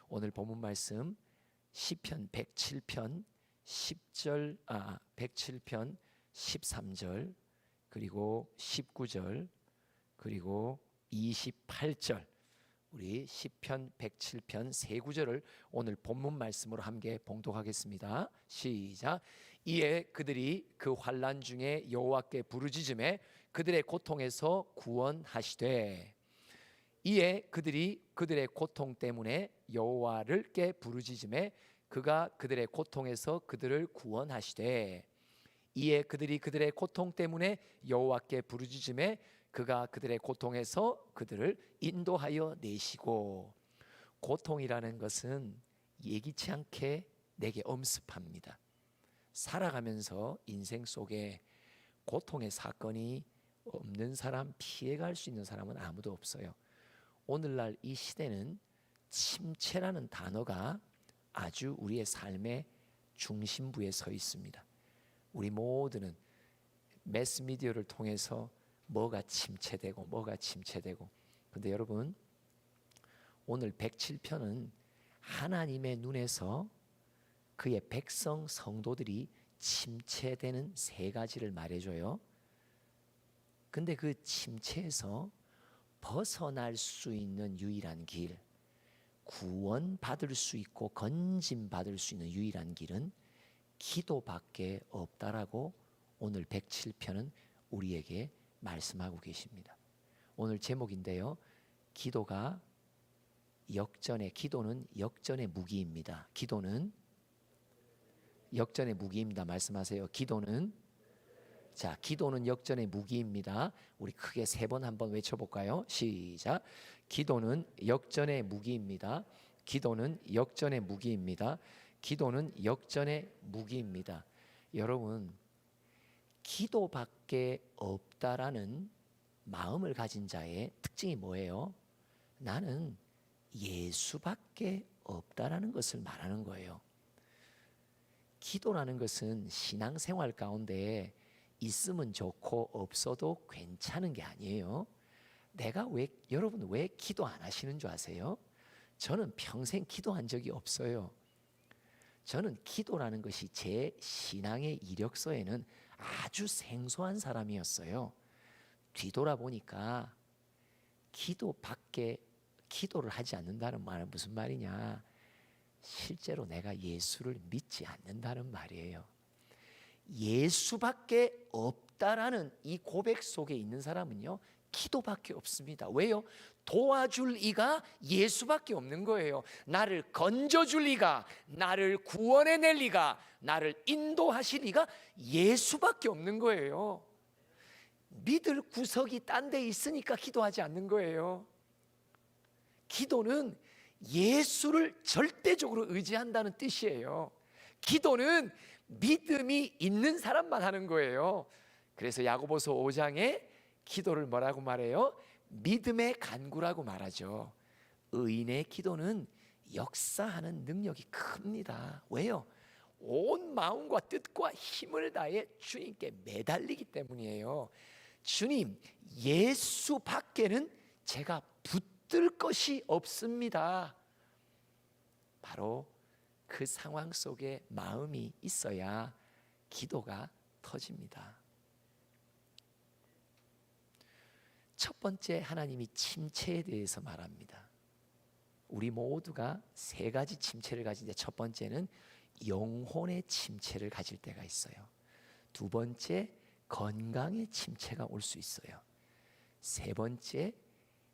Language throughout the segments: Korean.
오늘 본문 말씀 시편 107편 107편 13절 그리고 19절 그리고 28절 우리 시편 107편 세 구절을 오늘 본문 말씀으로 함께 봉독하겠습니다. 시작. 이에 그들이 그 환난 중에 여호와께 부르짖음에 그들의 고통에서 구원하시되, 이에 그들이 그들의 고통 때문에 여호와를께 부르짖음에 그가 그들의 고통에서 그들을 구원하시되, 이에 그들이 그들의 고통 때문에 여호와께 부르짖음에 그가 그들의 고통에서 그들을 인도하여 내시고. 고통이라는 것은 예기치 않게 내게 엄습합니다. 살아가면서 인생 속에 고통의 사건이 없는 사람, 피해갈 수 있는 사람은 아무도 없어요. 오늘날 이 시대는 침체라는 단어가 아주 우리의 삶의 중심부에 서 있습니다. 우리 모두는 매스미디어를 통해서 뭐가 침체되고 근데 여러분, 오늘 107편은 하나님의 눈에서 그의 백성 성도들이 침체되는 세 가지를 말해줘요. 근데 그 침체에서 벗어날 수 있는 유일한 길, 구원받을 수 있고 건짐받을 수 있는 유일한 길은 기도밖에 없다라고 오늘 107편은 우리에게 말씀하고 계십니다. 오늘 제목인데요, 기도는 역전의 무기입니다. 기도는 역전의 무기입니다. 말씀하세요. 기도는 역전의 무기입니다. 우리 크게 세 번 한번 외쳐볼까요? 시작. 기도는 역전의 무기입니다. 기도는 역전의 무기입니다. 기도는 역전의 무기입니다. 여러분, 기도밖에 없다라는 마음을 가진 자의 특징이 뭐예요? 나는 예수밖에 없다라는 것을 말하는 거예요. 기도라는 것은 신앙생활 가운데 있으면 좋고 없어도 괜찮은 게 아니에요. 여러분 왜 기도 안 하시는 줄 아세요? 저는 평생 기도한 적이 없어요. 저는 기도라는 것이 제 신앙의 이력서에는 아주 생소한 사람이었어요. 뒤돌아보니까 기도를 하지 않는다는 말은 무슨 말이냐? 실제로 내가 예수를 믿지 않는다는 말이에요. 예수밖에 없다라는 이 고백 속에 있는 사람은요, 기도밖에 없습니다. 왜요? 도와줄 이가 예수밖에 없는 거예요. 나를 건져줄 이가, 나를 구원해낼 이가, 나를 인도하실 이가 예수밖에 없는 거예요. 믿을 구석이 딴 데 있으니까 기도하지 않는 거예요. 기도는 예수를 절대적으로 의지한다는 뜻이에요. 기도는 믿음이 있는 사람만 하는 거예요. 그래서 야고보서 5장에 기도를 뭐라고 말해요? 믿음의 간구라고 말하죠. 의인의 기도는 역사하는 능력이 큽니다. 왜요? 온 마음과 뜻과 힘을 다해 주님께 매달리기 때문이에요. 주님, 예수 밖에는 제가 붙들 것이 없습니다. 바로 그 상황 속에 마음이 있어야 기도가 터집니다. 첫 번째, 하나님이 침체에 대해서 말합니다. 우리 모두가 세 가지 침체를 가진데, 첫 번째는 영혼의 침체를 가질 때가 있어요. 두 번째, 건강의 침체가 올 수 있어요. 세 번째,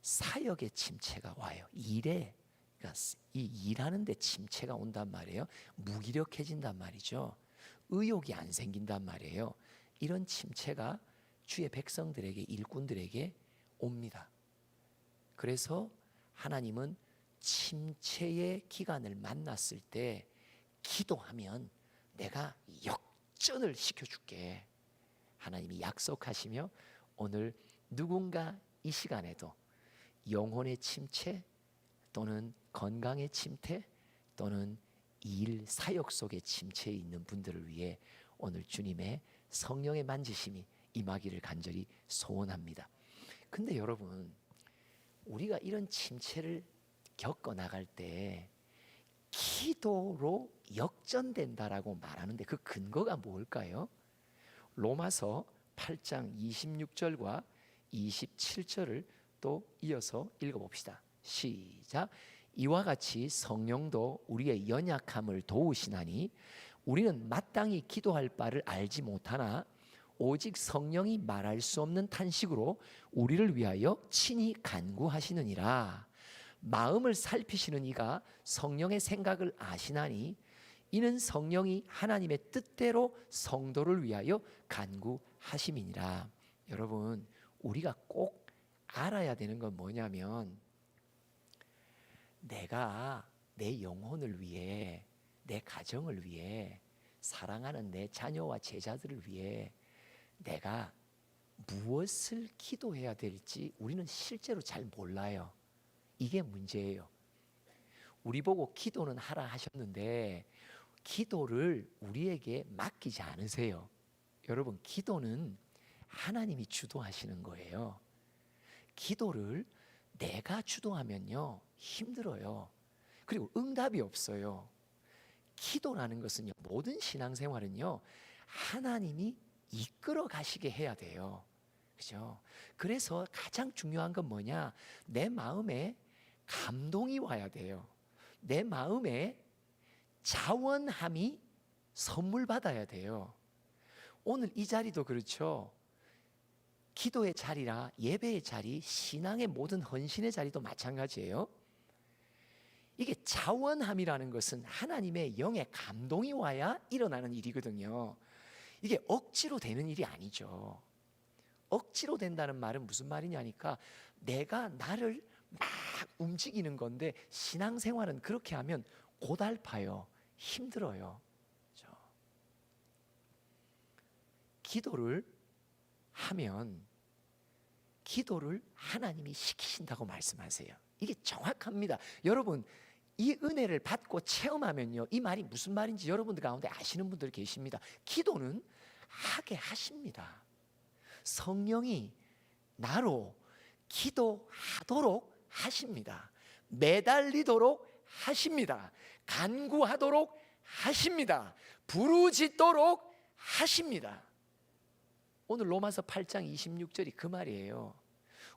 사역의 침체가 와요. 그러니까 이 일하는 데 침체가 온단 말이에요. 무기력해진단 말이죠. 의욕이 안 생긴단 말이에요. 이런 침체가 주의 백성들에게, 일꾼들에게 옵니다. 그래서 하나님은 침체의 기간을 만났을 때 기도하면 내가 역전을 시켜줄게, 하나님이 약속하시며, 오늘 누군가 이 시간에도 영혼의 침체 또는 건강의 침체 또는 일 사역 속의 침체에 있는 분들을 위해 오늘 주님의 성령의 만지심이 임하기를 간절히 소원합니다. 근데 여러분, 우리가 이런 침체를 겪어 나갈 때 기도로 역전된다라고 말하는데 그 근거가 뭘까요? 로마서 8장 26절과 27절을 또 이어서 읽어봅시다. 시작. 이와 같이 성령도 우리의 연약함을 도우시나니 우리는 마땅히 기도할 바를 알지 못하나 오직 성령이 말할 수 없는 탄식으로 우리를 위하여 친히 간구하시느니라. 마음을 살피시는 이가 성령의 생각을 아시나니 이는 성령이 하나님의 뜻대로 성도를 위하여 간구하심이니라. 여러분, 우리가 꼭 알아야 되는 건 뭐냐면 내가 내 영혼을 위해, 내 가정을 위해, 사랑하는 내 자녀와 제자들을 위해 내가 무엇을 기도해야 될지 우리는 실제로 잘 몰라요. 이게 문제예요. 우리 보고 기도는 하라 하셨는데 기도를 우리에게 맡기지 않으세요. 여러분, 기도는 하나님이 주도하시는 거예요. 기도를 내가 주도하면요 힘들어요. 그리고 응답이 없어요. 기도라는 것은요, 모든 신앙생활은요 하나님이 이끌어 가시게 해야 돼요. 그죠? 그래서 가장 중요한 건 뭐냐? 내 마음에 감동이 와야 돼요. 내 마음에 자원함이 선물 받아야 돼요. 오늘 이 자리도 그렇죠. 기도의 자리라 예배의 자리, 신앙의 모든 헌신의 자리도 마찬가지예요. 이게 자원함이라는 것은 하나님의 영의 감동이 와야 일어나는 일이거든요. 이게 억지로 되는 일이 아니죠. 억지로 된다는 말은 무슨 말이냐니까 내가 나를 막 움직이는 건데 신앙생활은 그렇게 하면 고달파요. 힘들어요. 그렇죠? 기도를 하면 기도를 하나님이 시키신다고 말씀하세요. 이게 정확합니다. 여러분, 이 은혜를 받고 체험하면요 이 말이 무슨 말인지 여러분들 가운데 아시는 분들 계십니다. 기도는 하게 하십니다. 성령이 나로 기도하도록 하십니다. 매달리도록 하십니다. 간구하도록 하십니다. 부르짖도록 하십니다. 오늘 로마서 8장 26절이 그 말이에요.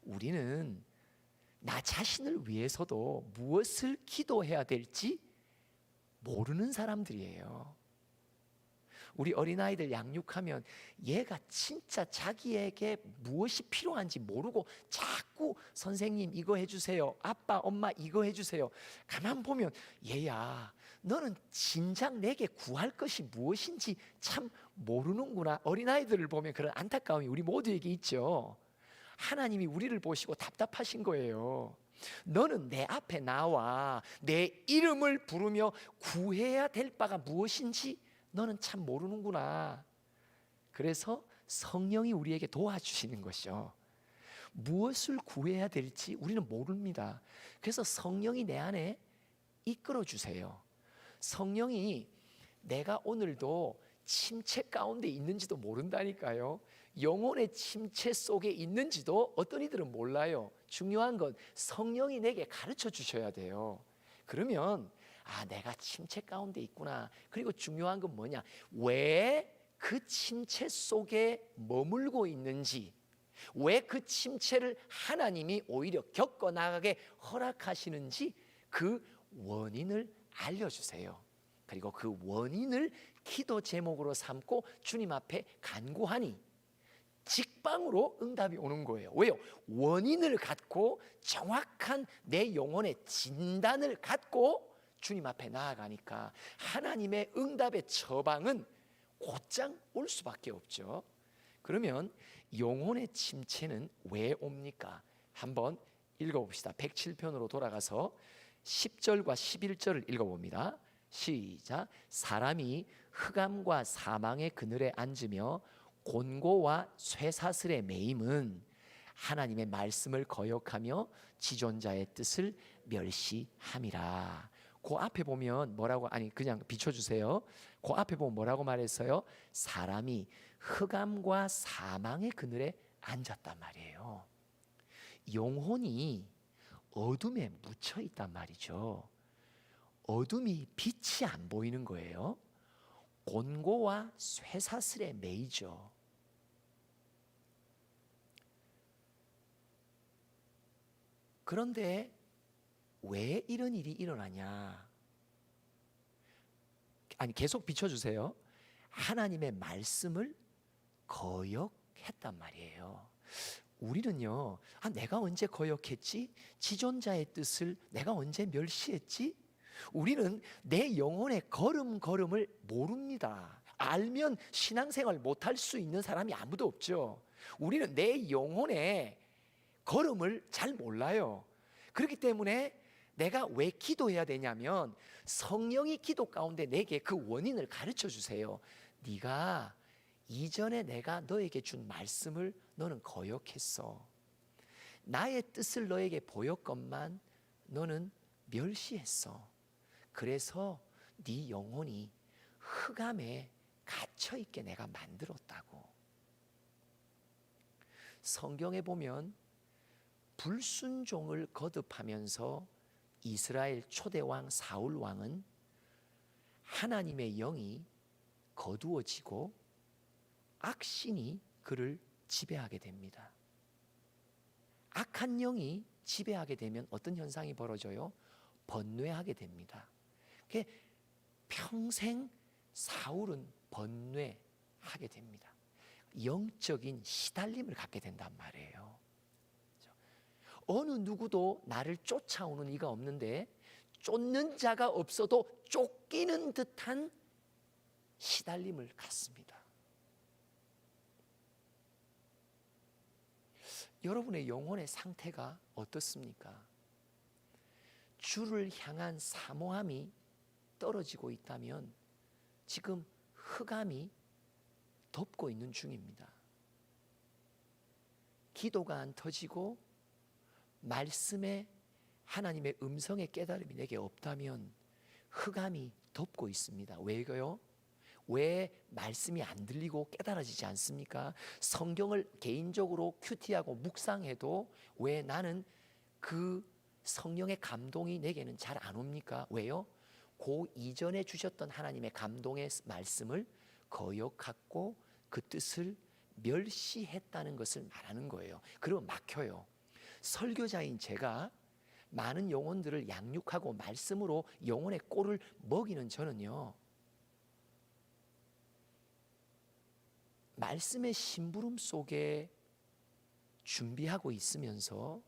우리는 나 자신을 위해서도 무엇을 기도해야 될지 모르는 사람들이에요. 우리 어린아이들 양육하면 얘가 진짜 자기에게 무엇이 필요한지 모르고 자꾸 선생님 이거 해주세요, 아빠 엄마 이거 해주세요. 가만 보면 얘야 너는 진작 내게 구할 것이 무엇인지 참 모르는구나. 어린아이들을 보면 그런 안타까움이 우리 모두에게 있죠. 하나님이 우리를 보시고 답답하신 거예요. 너는 내 앞에 나와 내 이름을 부르며 구해야 될 바가 무엇인지 너는 참 모르는구나. 그래서 성령이 우리에게 도와주시는 것이죠. 무엇을 구해야 될지 우리는 모릅니다. 그래서 성령이 내 안에 이끌어 주세요. 성령이 내가 오늘도 침체 가운데 있는지도 모른다니까요. 영혼의 침체 속에 있는지도 어떤 이들은 몰라요. 중요한 건 성령이 내게 가르쳐 주셔야 돼요. 그러면 내가 침체 가운데 있구나. 그리고 중요한 건 뭐냐? 왜 그 침체 속에 머물고 있는지, 왜 그 침체를 하나님이 오히려 겪어나가게 허락하시는지 그 원인을 알려주세요. 그리고 그 원인을 기도 제목으로 삼고 주님 앞에 간구하니 직방으로 응답이 오는 거예요. 왜요? 원인을 갖고 정확한 내 영혼의 진단을 갖고 주님 앞에 나아가니까 하나님의 응답의 처방은 곧장 올 수밖에 없죠. 그러면 영혼의 침체는 왜 옵니까? 한번 읽어봅시다. 107편으로 돌아가서 10절과 11절을 읽어봅니다. 시작. 사람이 흑암과 사망의 그늘에 앉으며 곤고와 쇠사슬에 매임은 하나님의 말씀을 거역하며 지존자의 뜻을 멸시함이라. 그 앞에 보면 뭐라고, 그냥 비춰주세요. 그 앞에 보면 뭐라고 말했어요? 사람이 흑암과 사망의 그늘에 앉았단 말이에요. 영혼이 어둠에 묻혀 있단 말이죠. 어둠이 빛이 안 보이는 거예요. 곤고와 쇠사슬에 매이죠. 그런데 왜 이런 일이 일어나냐? 아니, 계속 비춰주세요. 하나님의 말씀을 거역했단 말이에요. 우리는요, 내가 언제 거역했지? 지존자의 뜻을 내가 언제 멸시했지? 우리는 내 영혼의 걸음걸음을 모릅니다. 알면 신앙생활 못할 수 있는 사람이 아무도 없죠. 우리는 내 영혼의 걸음을 잘 몰라요. 그렇기 때문에 내가 왜 기도해야 되냐면 성령이 기도 가운데 내게 그 원인을 가르쳐 주세요. 네가 이전에 내가 너에게 준 말씀을 너는 거역했어. 나의 뜻을 너에게 보였건만 너는 멸시했어. 그래서 네 영혼이 흑암에 갇혀있게 내가 만들었다고. 성경에 보면 불순종을 거듭하면서 이스라엘 초대왕 사울 왕은 하나님의 영이 거두어지고 악신이 그를 지배하게 됩니다. 악한 영이 지배하게 되면 어떤 현상이 벌어져요? 번뇌하게 됩니다. 평생 사울은 번뇌하게 됩니다. 영적인 시달림을 갖게 된단 말이에요. 어느 누구도 나를 쫓아오는 이가 없는데 쫓는 자가 없어도 쫓기는 듯한 시달림을 갖습니다. 여러분의 영혼의 상태가 어떻습니까? 주를 향한 사모함이 떨어지고 있다면 지금 흑암이 덮고 있는 중입니다. 기도가 안 터지고 말씀에 하나님의 음성의 깨달음이 내게 없다면 흑암이 덮고 있습니다. 왜요? 왜 말씀이 안 들리고 깨달아지지 않습니까? 성경을 개인적으로 큐티하고 묵상해도 왜 나는 그 성령의 감동이 내게는 잘 안 옵니까? 왜요? 그 이전에 주셨던 하나님의 감동의 말씀을 거역하고 그 뜻을 멸시했다는 것을 말하는 거예요. 그러면 막혀요. 설교자인 제가 많은 영혼들을 양육하고 말씀으로 영혼의 꼴을 먹이는 저는요, 말씀의 심부름 속에 준비하고 있으면서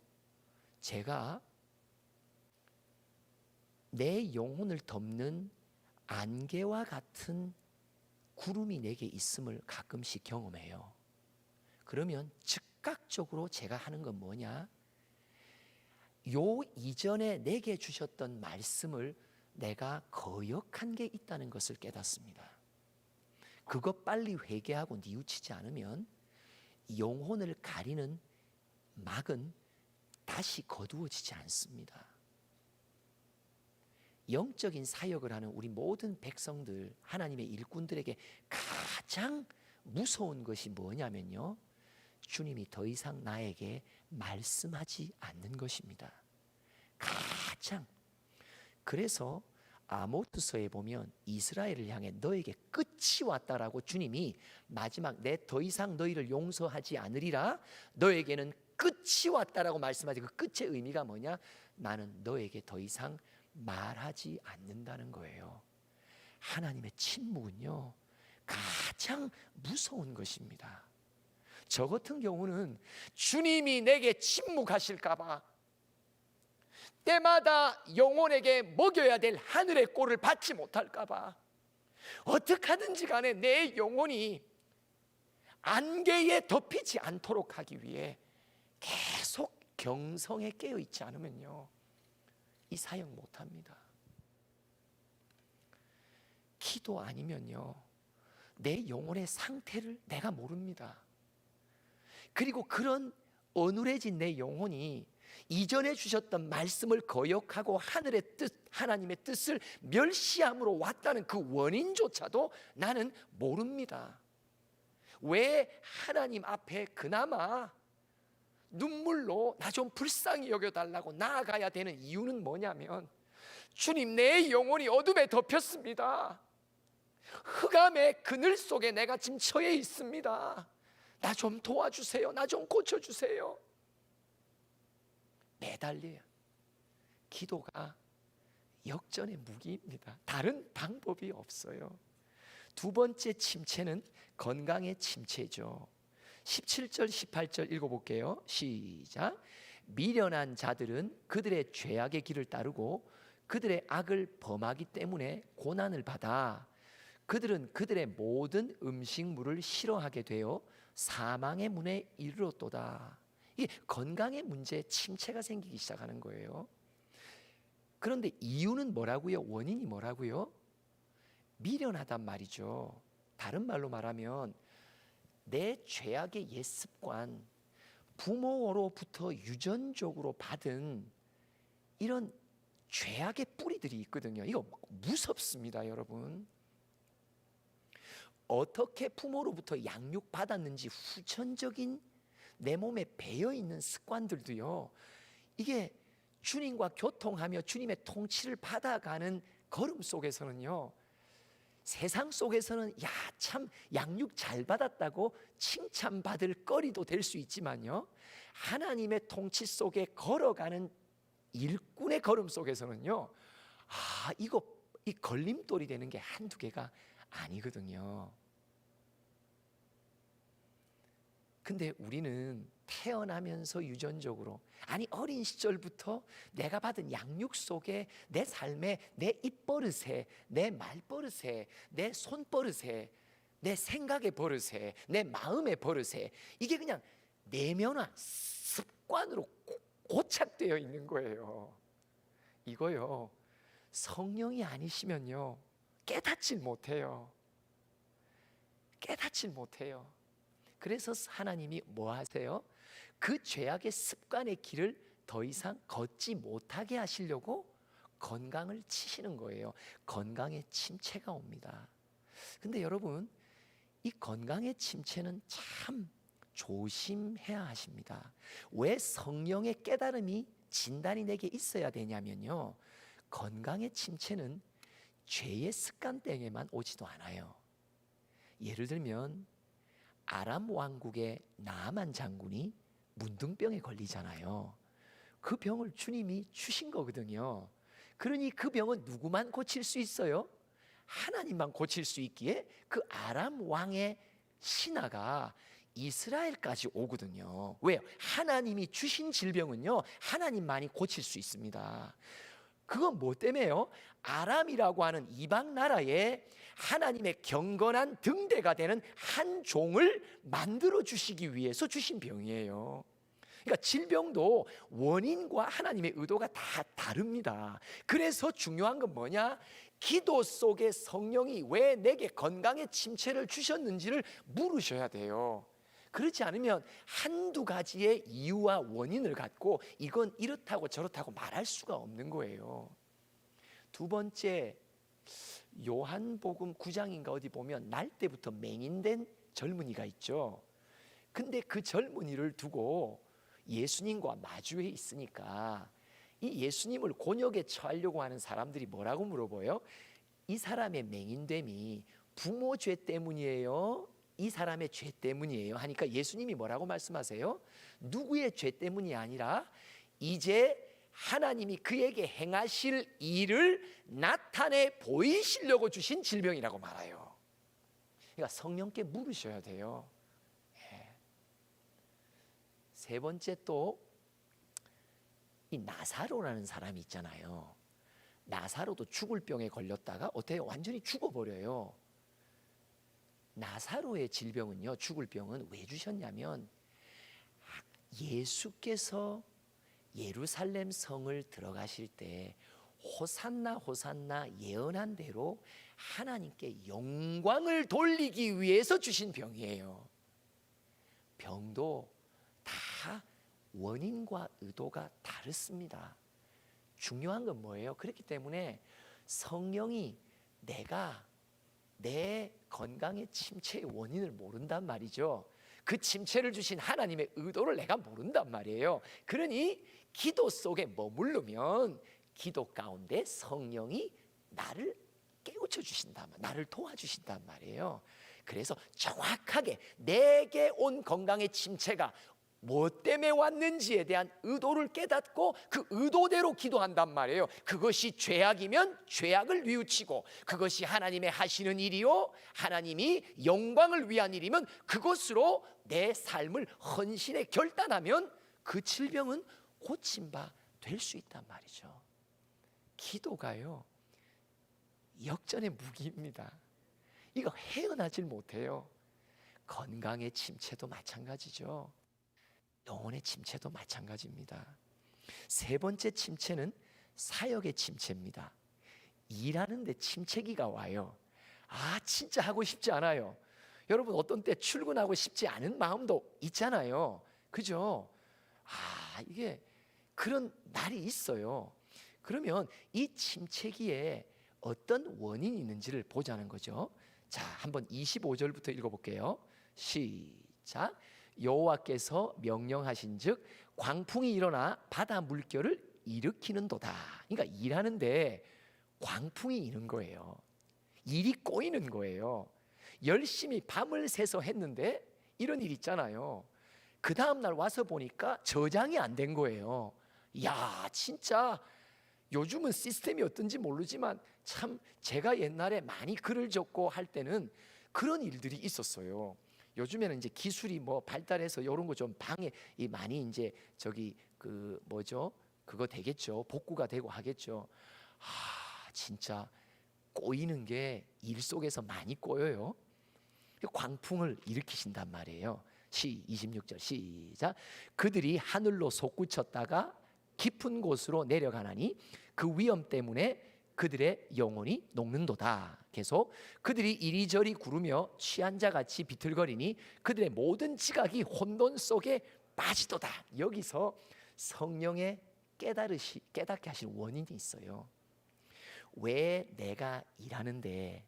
제가 내 영혼을 덮는 안개와 같은 구름이 내게 있음을 가끔씩 경험해요. 그러면 즉각적으로 제가 하는 건 뭐냐? 요 이전에 내게 주셨던 말씀을 내가 거역한 게 있다는 것을 깨닫습니다. 그것 빨리 회개하고 뉘우치지 않으면 영혼을 가리는 막은 다시 거두어지지 않습니다. 영적인 사역을 하는 우리 모든 백성들, 하나님의 일꾼들에게 가장 무서운 것이 뭐냐면요, 주님이 더 이상 나에게 말씀하지 않는 것입니다. 가장. 그래서 아모스서에 보면 이스라엘을 향해 너에게 끝이 왔다라고 주님이 마지막 내 더 이상 너희를 용서하지 않으리라, 너에게는 끝이 왔다라고 말씀하지. 그 끝의 의미가 뭐냐? 나는 너에게 더 이상 말하지 않는다는 거예요. 하나님의 침묵은요, 가장 무서운 것입니다. 저 같은 경우는 주님이 내게 침묵하실까 봐 때마다 영혼에게 먹여야 될 하늘의 꼴을 받지 못할까 봐 어떻게 하든지 간에 내 영혼이 안개에 덮이지 않도록 하기 위해 계속 경성에 깨어 있지 않으면요, 이 사역 못합니다. 기도 아니면요, 내 영혼의 상태를 내가 모릅니다. 그리고 그런 어눌해진 내 영혼이 이전에 주셨던 말씀을 거역하고 하늘의 뜻, 하나님의 뜻을 멸시함으로 왔다는 그 원인조차도 나는 모릅니다. 왜 하나님 앞에 그나마 눈물로 나 좀 불쌍히 여겨달라고 나아가야 되는 이유는 뭐냐면, 주님, 내 영혼이 어둠에 덮였습니다. 흑암의 그늘 속에 내가 지금 처해 있습니다. 나 좀 도와주세요. 나 좀 고쳐주세요. 매달려요. 기도가 역전의 무기입니다. 다른 방법이 없어요. 두 번째 침체는 건강의 침체죠. 17절 18절 읽어볼게요. 시작. 미련한 자들은 그들의 죄악의 길을 따르고 그들의 악을 범하기 때문에 고난을 받아 그들은 그들의 모든 음식물을 싫어하게 되어 사망의 문에 이르렀도다. 이게 건강의 문제에 침체가 생기기 시작하는 거예요. 그런데 이유는 뭐라고요? 원인이 뭐라고요? 미련하단 말이죠. 다른 말로 말하면 내 죄악의 옛 습관, 부모로부터 유전적으로 받은 이런 죄악의 뿌리들이 있거든요. 이거 무섭습니다, 여러분. 어떻게 부모로부터 양육받았는지 후천적인 내 몸에 배어있는 습관들도요, 이게 주님과 교통하며 주님의 통치를 받아가는 걸음 속에서는요, 세상 속에서는 야, 참 양육 잘 받았다고 칭찬받을 거리도 될 수 있지만요, 하나님의 통치 속에 걸어가는 일꾼의 걸음 속에서는요, 이 걸림돌이 되는 게 한두 개가 아니거든요. 근데 우리는 태어나면서 유전적으로, 아니 어린 시절부터 내가 받은 양육 속에 내 삶에 내 입버릇에, 내 말버릇에, 내 손버릇에, 내 생각의 버릇에, 내 마음의 버릇에, 이게 그냥 내면화 습관으로 고착되어 있는 거예요. 이거요, 성령이 아니시면요 깨닫질 못해요. 깨닫질 못해요. 그래서 하나님이 뭐 하세요? 그 죄악의 습관의 길을 더 이상 걷지 못하게 하시려고 건강을 치시는 거예요. 건강의 침체가 옵니다. 근데 여러분, 이 건강의 침체는 참 조심해야 하십니다. 왜 성령의 깨달음이 진단이 내게 있어야 되냐면요, 건강의 침체는 죄의 습관 때문에만 오지도 않아요. 예를 들면 아람 왕국의 나아만 장군이 문둥병에 걸리잖아요. 그 병을 주님이 주신 거거든요. 그러니 그 병은 누구만 고칠 수 있어요? 하나님만 고칠 수 있기에 그 아람 왕의 신하가 이스라엘까지 오거든요. 왜요? 하나님이 주신 질병은요, 하나님만이 고칠 수 있습니다. 그건 뭐 때문에요? 아람이라고 하는 이방 나라에 하나님의 경건한 등대가 되는 한 종을 만들어 주시기 위해서 주신 병이에요. 그러니까 질병도 원인과 하나님의 의도가 다 다릅니다. 그래서 중요한 건 뭐냐? 기도 속에 성령이 왜 내게 건강의 침체를 주셨는지를 물으셔야 돼요. 그렇지 않으면 한두 가지의 이유와 원인을 갖고 이건 이렇다고 저렇다고 말할 수가 없는 거예요. 두 번째, 요한복음 9장인가 어디 보면 날 때부터 맹인된 젊은이가 있죠. 근데 그 젊은이를 두고 예수님과 마주해 있으니까 이 예수님을 곤욕에 처하려고 하는 사람들이 뭐라고 물어봐요? 이 사람의 맹인됨이 부모 죄 때문이에요? 이 사람의 죄 때문이에요? 하니까 예수님이 뭐라고 말씀하세요? 누구의 죄 때문이 아니라 이제 하나님이 그에게 행하실 일을 나타내 보이시려고 주신 질병이라고 말해요. 그러니까 성령께 물으셔야 돼요. 세 번째, 또 이 나사로라는 사람이 있잖아요. 나사로도 죽을 병에 걸렸다가 어떻게 완전히 죽어버려요. 나사로의 질병은요, 죽을 병은 왜 주셨냐면 예수께서 예루살렘 성을 들어가실 때 호산나 호산나 예언한 대로 하나님께 영광을 돌리기 위해서 주신 병이에요. 병도 다 원인과 의도가 다릅니다. 중요한 건 뭐예요? 그렇기 때문에 성령이 내가 내 건강의 침체의 원인을 모른단 말이죠. 그 침체를 주신 하나님의 의도를 내가 모른단 말이에요. 그러니 기도 속에 머무르면 기도 가운데 성령이 나를 깨우쳐 주신단 말이에요. 나를 도와주신단 말이에요. 그래서 정확하게 내게 온 건강의 침체가 뭐 때문에 왔는지에 대한 의도를 깨닫고 그 의도대로 기도한단 말이에요. 그것이 죄악이면 죄악을 뉘우치고, 그것이 하나님의 하시는 일이요 하나님이 영광을 위한 일이면 그것으로 내 삶을 헌신에 결단하면 그 질병은 고침 바 될 수 있단 말이죠. 기도가요 역전의 무기입니다. 이거 헤어나질 못해요. 건강의 침체도 마찬가지죠. 영혼의 침체도 마찬가지입니다. 세 번째 침체는 사역의 침체입니다. 일하는데 침체기가 와요. 진짜 하고 싶지 않아요. 여러분 어떤 때 출근하고 싶지 않은 마음도 있잖아요. 그죠? 이게 그런 날이 있어요. 그러면 이 침체기에 어떤 원인이 있는지를 보자는 거죠. 자, 한번 25절부터 읽어볼게요. 시작. 여호와께서 명령하신즉 광풍이 일어나 바다 물결을 일으키는도다. 그러니까 일하는데 광풍이 이는 거예요. 일이 꼬이는 거예요. 열심히 밤을 새서 했는데 이런 일 있잖아요. 그 다음날 와서 보니까 저장이 안 된 거예요. 진짜 요즘은 시스템이 어떤지 모르지만 참 제가 옛날에 많이 글을 적고 할 때는 그런 일들이 있었어요. 요즘에는 이제 기술이 뭐 발달해서 이런 거 좀 방해 많이 이제 그거 되겠죠. 복구가 되고 하겠죠. 진짜 꼬이는 게 일 속에서 많이 꼬여요. 광풍을 일으키신단 말이에요. 26절 시작. 그들이 하늘로 솟구쳤다가 깊은 곳으로 내려가나니 그 위험 때문에 그들의 영혼이 녹는도다. 계속 그들이 이리저리 구르며 취한 자같이 비틀거리니 그들의 모든 지각이 혼돈 속에 빠지도다. 여기서 성령의 깨닫게 하신 원인이 있어요. 왜 내가 일하는데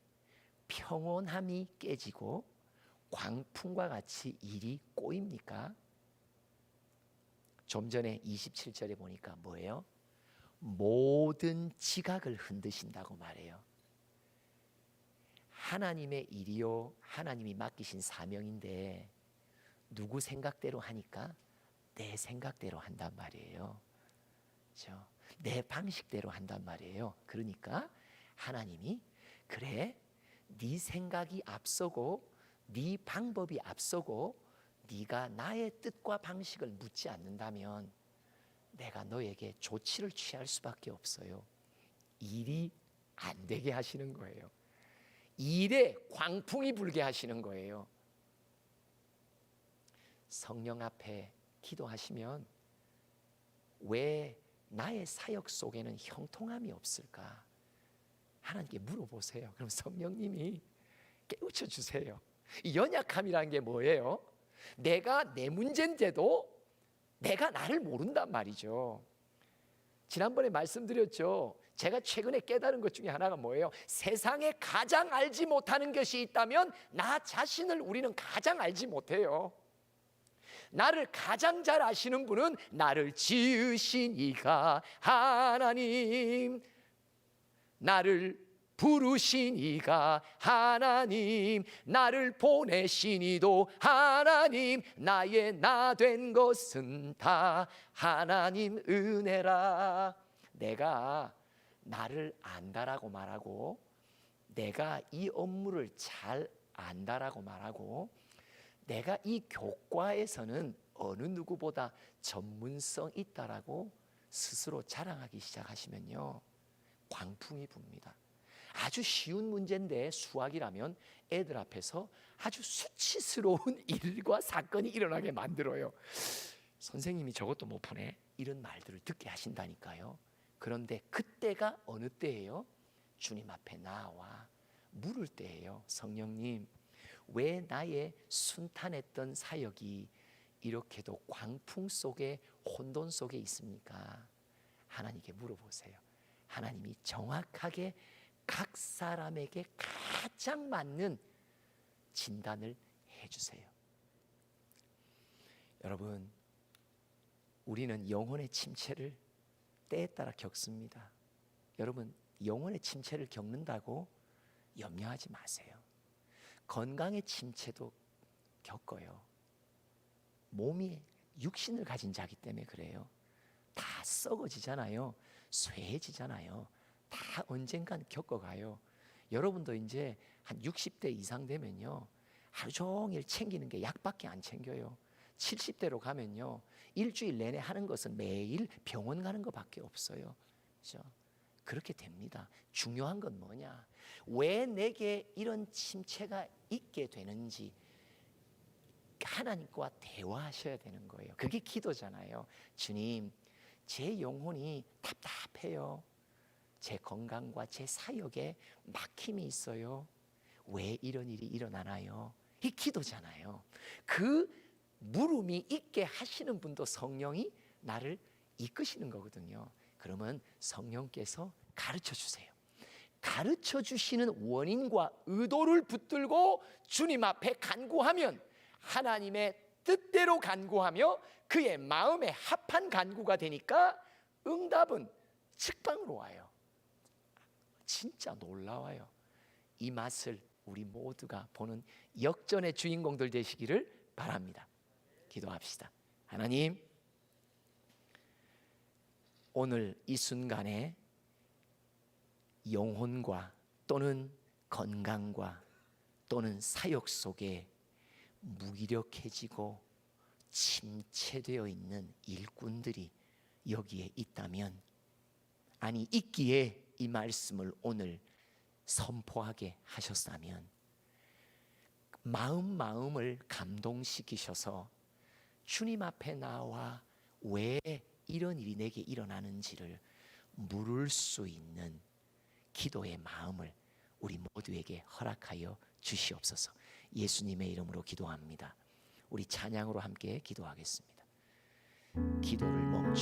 평온함이 깨지고 광풍과 같이 일이 꼬입니까? 좀 전에 27절에 보니까 뭐예요? 모든 지각을 흔드신다고 말해요. 하나님의 일이요 하나님이 맡기신 사명인데 누구 생각대로 하니까 내 생각대로 한단 말이에요. 그렇죠? 내 방식대로 한단 말이에요. 그러니까 하나님이 그래 네 생각이 앞서고 네 방법이 앞서고 네가 나의 뜻과 방식을 묻지 않는다면 내가 너에게 조치를 취할 수밖에 없어요. 일이 안 되게 하시는 거예요. 일에 광풍이 불게 하시는 거예요. 성령 앞에 기도하시면 왜 나의 사역 속에는 형통함이 없을까? 하나님께 물어보세요. 그럼 성령님이 깨우쳐 주세요. 이 연약함이라는 게 뭐예요? 내가 내 문제인데도 내가 나를 모른단 말이죠. 지난번에 말씀드렸죠. 제가 최근에 깨달은 것 중에 하나가 뭐예요? 세상에 가장 알지 못하는 것이 있다면 나 자신을 우리는 가장 알지 못해요. 나를 가장 잘 아시는 분은 나를 지으신 이가 하나님, 나를 부르신 이가 하나님, 나를 보내신 이도 하나님, 나의 나 된 것은 다 하나님 은혜라. 내가 나를 안다라고 말하고, 내가 이 업무를 잘 안다라고 말하고, 내가 이 교과에서는 어느 누구보다 전문성 있다라고 스스로 자랑하기 시작하시면요, 광풍이 붑니다. 아주 쉬운 문제인데 수학이라면 애들 앞에서 아주 수치스러운 일과 사건이 일어나게 만들어요. 선생님이 저것도 못 푸네, 이런 말들을 듣게 하신다니까요. 그런데 그때가 어느 때예요? 주님 앞에 나와 물을 때예요. 성령님, 왜 나의 순탄했던 사역이 이렇게도 광풍 속에 혼돈 속에 있습니까? 하나님께 물어보세요. 하나님이 정확하게 각 사람에게 가장 맞는 진단을 해주세요. 여러분, 우리는 영혼의 침체를 때에 따라 겪습니다. 여러분 영혼의 침체를 겪는다고 염려하지 마세요. 건강의 침체도 겪어요. 몸이 육신을 가진 자기 때문에 그래요. 다 썩어지잖아요. 쇠해지잖아요. 다 언젠간 겪어가요. 여러분도 이제 한 60대 이상 되면요, 하루 종일 챙기는 게 약밖에 안 챙겨요. 70대로 가면요, 일주일 내내 하는 것은 매일 병원 가는 것밖에 없어요. 그렇죠? 그렇게 됩니다. 중요한 건 뭐냐? 왜 내게 이런 침체가 있게 되는지 하나님과 대화하셔야 되는 거예요. 그게 기도잖아요. 주님, 제 영혼이 답답해요. 제 건강과 제 사역에 막힘이 있어요. 왜 이런 일이 일어나나요? 이 기도잖아요. 그 물음이 있게 하시는 분도 성령이 나를 이끄시는 거거든요. 그러면 성령께서 가르쳐 주세요. 가르쳐 주시는 원인과 의도를 붙들고 주님 앞에 간구하면 하나님의 뜻대로 간구하며 그의 마음에 합한 간구가 되니까 응답은 직방으로 와요. 진짜 놀라워요. 이 맛을 우리 모두가 보는 역전의 주인공들 되시기를 바랍니다. 기도합시다. 하나님, 오늘 이 순간에 영혼과 또는 건강과 또는 사역 속에 무기력해지고 침체되어 있는 일꾼들이 여기에 있다면, 아니 있기에 이 말씀을 오늘 선포하게 하셨다면 마음을 감동시키셔서 주님 앞에 나와 왜 이런 일이 내게 일어나는지를 물을 수 있는 기도의 마음을 우리 모두에게 허락하여 주시옵소서. 예수님의 이름으로 기도합니다. 우리 찬양으로 함께 기도하겠습니다. 기도를 멈추